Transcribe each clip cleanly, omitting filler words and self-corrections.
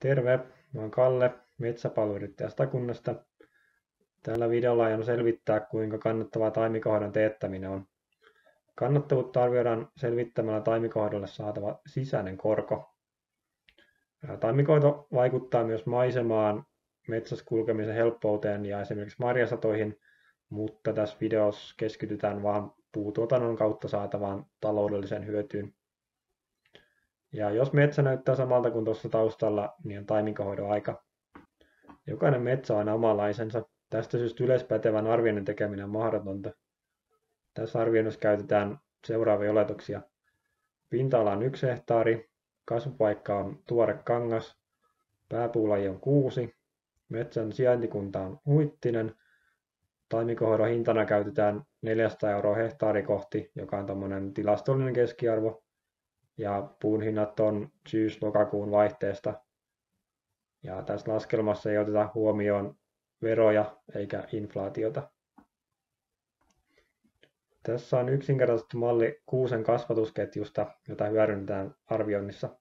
Terve, mä oon Kalle Metsäpalveluyrittäjä Satakunnasta. Tällä videolla aion selvittää, kuinka kannattavaa taimikonhoidon teettäminen on. Kannattavuutta arvioidaan selvittämällä taimikonhoidolle saatava sisäinen korko. Taimikonhoito vaikuttaa myös maisemaan, metsässä kulkemisen helppouteen ja esimerkiksi marjasatoihin, mutta tässä videossa keskitytään vain puutuotannon kautta saatavaan taloudelliseen hyötyyn. Ja jos metsä näyttää samalta kuin tuossa taustalla, niin on taimikonhoidon aika. Jokainen metsä on aina omanlaisensa. Tästä syystä yleispätevän arvioinnin tekeminen on mahdotonta. Tässä arvioinnissa käytetään seuraavia oletuksia. Pinta-ala on 1 hehtaari, kasvupaikka on tuore kangas, pääpuulaji on kuusi, metsän sijaintikunta on Huittinen, taimikonhoidon hintana käytetään 400 € hehtaari kohti, joka on tämmöinen tilastollinen keskiarvo, ja puun hinnat on syys-lokakuun vaihteesta. Ja tässä laskelmassa ei oteta huomioon veroja eikä inflaatiota. Tässä on yksinkertaistettu malli kuusen kasvatusketjusta, jota hyödynnetään arvioinnissa.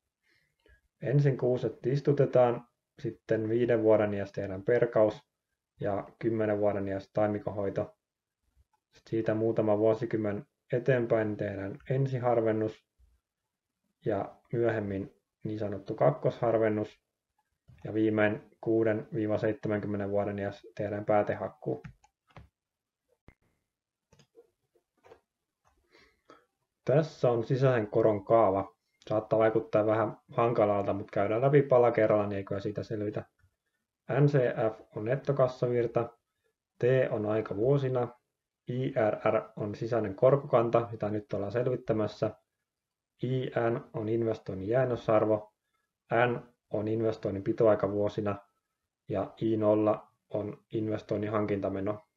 Ensin kuuset istutetaan, sitten 5 vuoden iässä tehdään perkaus ja 10 vuoden iässä taimikonhoito. Siitä muutama vuosikymmen eteenpäin tehdään ensiharvennus ja myöhemmin niin sanottu kakkosharvennus. Ja viimein 6-70 vuoden iässä tehdään päätehakkuu. Tässä on sisäisen koron kaava. Saattaa vaikuttaa vähän hankalalta, mutta käydään läpi pala kerralla, niin eiköhän siitä selvitä. NCF on nettokassavirta, T on aika vuosina, IRR on sisäinen korkokanta, jota nyt ollaan selvittämässä, IN on investoinnin jäännösarvo, N on investoinnin pitoaika vuosina ja I0 on investoinnin hankintameno.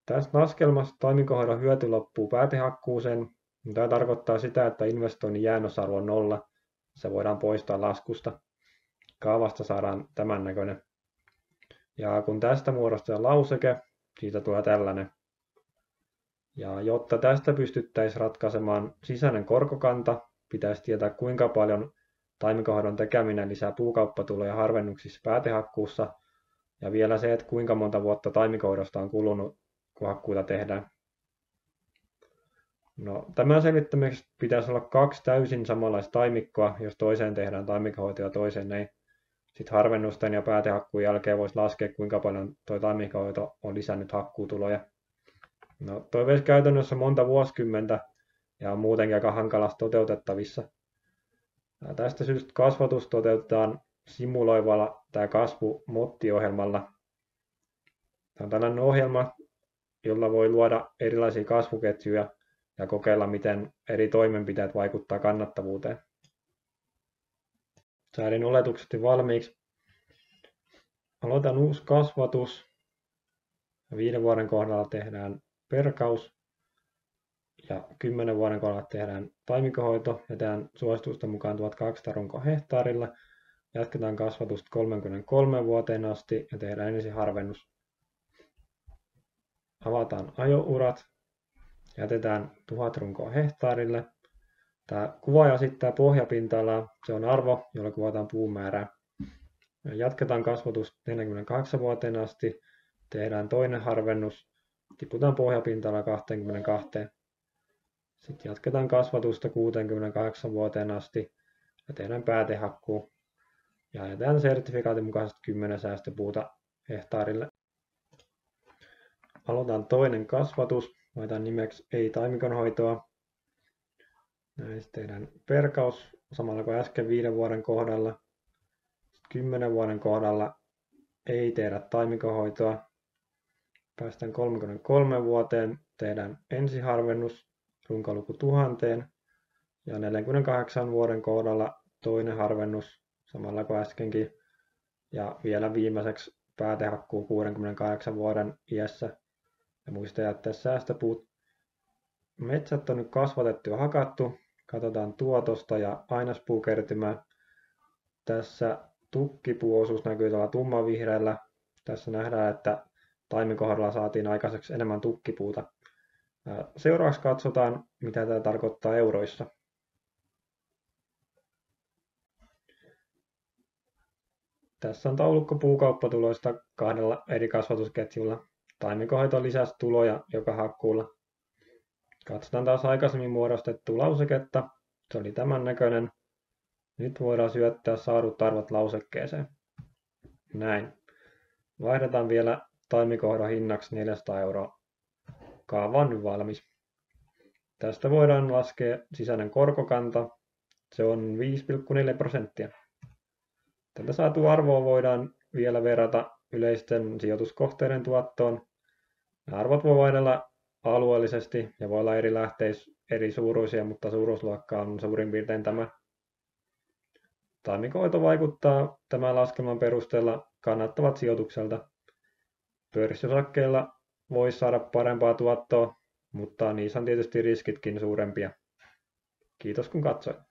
Tässä laskelmassa taimikonhoidon hyöty loppuu päätehakkuuseen. Tämä tarkoittaa sitä, että investoinnin jäännösarvo on 0. Se voidaan poistaa laskusta. Kaavasta saadaan tämän näköinen. Ja kun tästä muodostuu lauseke, siitä tulee tällainen. Ja jotta tästä pystyttäisiin ratkaisemaan sisäinen korkokanta, pitäisi tietää kuinka paljon taimikonhoidon tekeminen lisää puukauppatuloja harvennuksissa päätehakkuussa. Ja vielä se, että kuinka monta vuotta taimikonhoidosta on kulunut, kun hakkuita tehdään. No, tämän selvittämiseksi pitäisi olla 2 täysin samanlaista taimikkoa, jos toiseen tehdään taimikonhoito ja toiseen ei. Sitten harvennusten ja päätehakkuun jälkeen voisi laskea, kuinka paljon tuo taimikonhoito on lisännyt hakkuutuloja. No, toi veisi käytännössä monta vuosikymmentä ja on muutenkin aika hankalasti toteutettavissa. Ja tästä syystä kasvatus toteutetaan simuloivalla tai kasvumottiohjelmalla. Tämä on tällainen ohjelma, jolla voi luoda erilaisia kasvuketjuja ja kokeilla, miten eri toimenpiteet vaikuttaa kannattavuuteen. Säädin oletukset valmiiksi. Aloitan uusi kasvatus. 5 vuoden kohdalla tehdään perkaus ja 10 vuoden kohdalla tehdään taimikonhoito ja tehdään suositusten mukaan 1200 runkoa hehtaarilla. Jatketaan kasvatusta 33 vuoteen asti ja tehdään ensiharvennus. Avataan ajourat, jätetään 1000 runkoa hehtaarille. Tämä kuvaaja esittää pohjapinta-alaa, se on arvo, jolla kuvataan puumäärää. Jatketaan kasvatus 48 vuoteen asti, tehdään toinen harvennus, tiputaan pohjapinta-alaa 22. Sitten jatketaan kasvatusta 68 vuoteen asti ja tehdään päätehakkuu. Ja jätetään sertifikaatin mukaisesti 10 säästöpuuta hehtaarille. Aloitetaan toinen kasvatus. Laitan nimeksi ei taimikonhoitoa. Näin tehdään perkaus samalla kuin äsken 5 vuoden kohdalla. 10 vuoden kohdalla ei tehdä taimikonhoitoa. Päästään 33 vuoteen, tehdään ensiharvennus runkoluku 1000 ja 48 vuoden kohdalla toinen harvennus samalla kuin äskenkin ja vielä viimeiseksi päätehakkuu 68 vuoden iässä. Ja muista jättää säästöpuut. Metsät on nyt kasvatettu ja hakattu. Katsotaan tuotosta ja ainespuukertymää. Tässä tukkipuuosuus näkyy tuolla tummanvihreällä. Tässä nähdään, että taimikonhoidolla saatiin aikaiseksi enemmän tukkipuuta. Seuraavaksi katsotaan, mitä tämä tarkoittaa euroissa. Tässä on taulukko puukauppatuloista 2 eri kasvatusketjulla. Taimikonhoito lisäsi tuloja joka hakkuulla. Katsotaan taas aikaisemmin muodostettua lauseketta. Se oli tämän näköinen. Nyt voidaan syöttää saadut arvot lausekkeeseen. Näin. Vaihdetaan vielä taimikonhoidon hinnaksi 400 €. Kaava on nyt valmis. Tästä voidaan laskea sisäinen korkokanta. Se on 5,4%. Tätä saatua arvoa voidaan vielä verrata yleisten sijoituskohteiden tuottoon. Nämä arvot voi vaihdella alueellisesti ja voi olla eri lähteissä eri suuruisia, mutta suuruusluokka on suurin piirtein tämä. Taimikonhoito vaikuttaa tämän laskelman perusteella kannattavat sijoitukselta. Pörssiosakkeilla voisi saada parempaa tuottoa, mutta niissä on tietysti riskitkin suurempia. Kiitos kun katsoit.